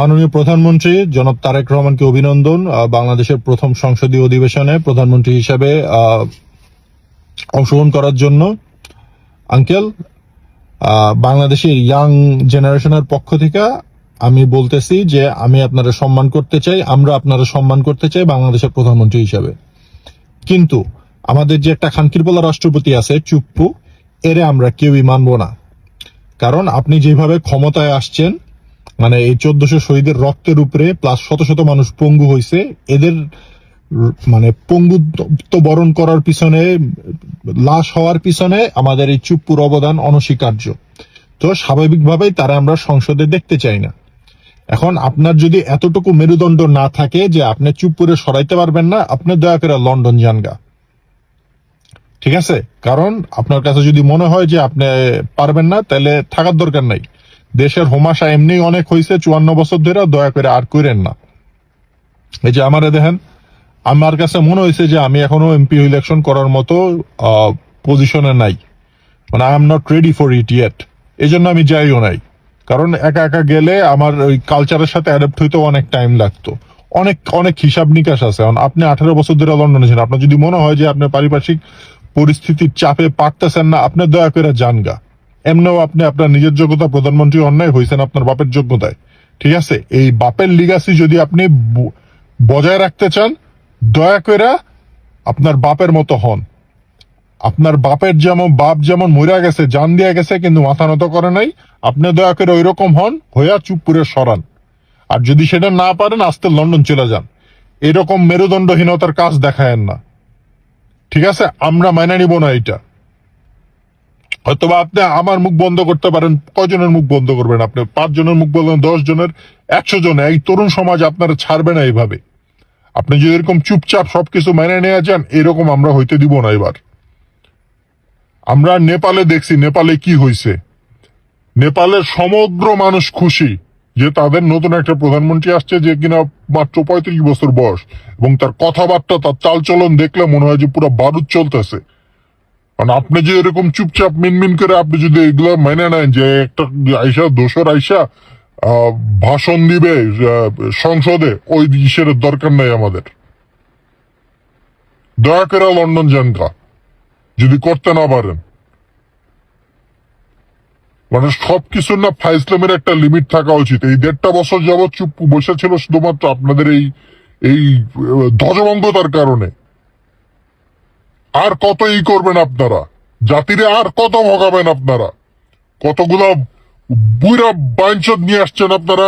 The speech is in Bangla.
মাননীয় প্রধানমন্ত্রী জনাব তারেক রহমানকে অভিনন্দন। বাংলাদেশের প্রথম সংসদীয় অধিবেশনে প্রধানমন্ত্রী হিসাবে অংশগ্রহণ করার জন্য। আঙ্কেল, বাংলাদেশের ইয়াং জেনারেশনের পক্ষ থেকে আমি বলতেছি যে আমি আপনারা সম্মান করতে চাই, আমরা আপনারা সম্মান করতে চাই বাংলাদেশের প্রধানমন্ত্রী হিসাবে। কিন্তু আমাদের যে একটা খানকিরপোলা রাষ্ট্রপতি আছে চুপ্পু, এরে আমরা কেউই মানব না। কারণ আপনি যেভাবে ক্ষমতায় আসছেন, মানে এই 1400 শহীদের রক্তের উপরে প্লাস শত শত মানুষ পঙ্গু হয়েছে, এদের মানে পঙ্গুত্ব বরণ করার পিছনে, লাশ হওয়ার পিছনে আমাদের এই চুপ্পুর অবদান অনস্বীকার্য। তো স্বাভাবিকভাবেই তারা আমরা সংসদে দেখতে চাই না। এখন আপনার যদি এতটুকু মেরুদণ্ড না থাকে যে আপনি চুপ্পুরে সরাইতে পারবেন না, আপনি দয়া করে লন্ডন যান গা, ঠিক আছে? কারণ আপনার কাছে যদি মনে হয় যে আপনি পারবেন না, তাহলে থাকার দরকার নাই। দেশের হোমাশা এমনি অনেক হয়েছে 54 বছর ধরে, দয়া করে আর করেন না। এই যে আমারে দেখেন, আমার কাছে মনে হয়েছে যে আমি এখনো এমপি ইলেকশন করার মতো পজিশনে নাই, মানে I am not ready for it yet. এই জন্য আমি যাইও নাই। কারণ একা একা গেলে আমার ওই কালচারের সাথে অ্যাডাপ্ট হইতে অনেক টাইম লাগতো, অনেক অনেক হিসাব নিকাশ আছে। আপনি 18 বছর ধরে লন্ডনে ছিলেন, আপনার যদি মনে হয় যে আপনার পারিপার্শ্বিক পরিস্থিতির চাপে পারতেছেন না, আপনি দয়া করে যান গা। এমনিও আপনি আপনার নিজের যোগ্যতা প্রধানমন্ত্রী অন্যায় হয়েছেন আপনার বাপের যোগ্যতায়, ঠিক আছে? এই বাপের লিগাসি যদি আপনি বজায় রাখতে চান, দয়া করে আপনার বাপের মতো হন। আপনার বাপের বাপ যেমন মরে গেছে, জান দিয়ে গেছে, কিন্তু মাথা নত করে নাই, আপনি দয়া করে ওই রকম হন, হইয়া চুপপুরে সরান। আর যদি সেটা না পারেন, আস্তে লন্ডন চলে যান। এরকম মেরুদণ্ডহীনতার কাজ দেখায়েন না, ঠিক আছে? আমরা মাইনা নিব না এটা। হয়তোবা আপনি আমার মুখ বন্ধ করতে পারেন, কয়জনের মুখ বন্ধ করবেন? আপনি 5 জনের মুখ বলবেন, 10 জনের, 100 জন। এই তরুণ সমাজ আপনারা ছাড়বে না এইভাবে। আপনি যদি এরকম চুপচাপ সবকিছু মেনে নিয়ে যান, এরকম আমরা হইতে দিব না। এবার আমরা নেপালে দেখছি, নেপালে কি হয়েছে। নেপালের সমগ্র মানুষ খুশি যে তাদের নতুন একটা প্রধানমন্ত্রী আসছে, যে কিনা মাত্র 35 বছর বয়স, এবং তার কথাবার্তা, তার চালচলন দেখলে মনে হয় যে পুরো বারুদ চলতেছে। কারণ আপনি যে এরকম চুপচাপ মিনমিন করে আপনি যদি এগুলো মেনে নেন, যে একটা আইসা দোসর আইসা ভাষণ দিবে সংসদে, ওই ইসের দরকার নাই আমাদের। দয়া করে লন্ডন যান গা, যদি করতে না পারেন। মানে সবকিছুর না ফাইজলামের একটা লিমিট থাকা উচিত। এই 1.5 বছর যাবৎ চুপ বসেছিল শুধুমাত্র আপনাদের এই ধ্বজভঙ্গতার কারণে। আর কত করবেন আপনারা? জাতিরে আর কত ভগাবেন আপনারা? কতগুলা বুইরা বাইনচোদ নিয়ে আসছেন আপনারা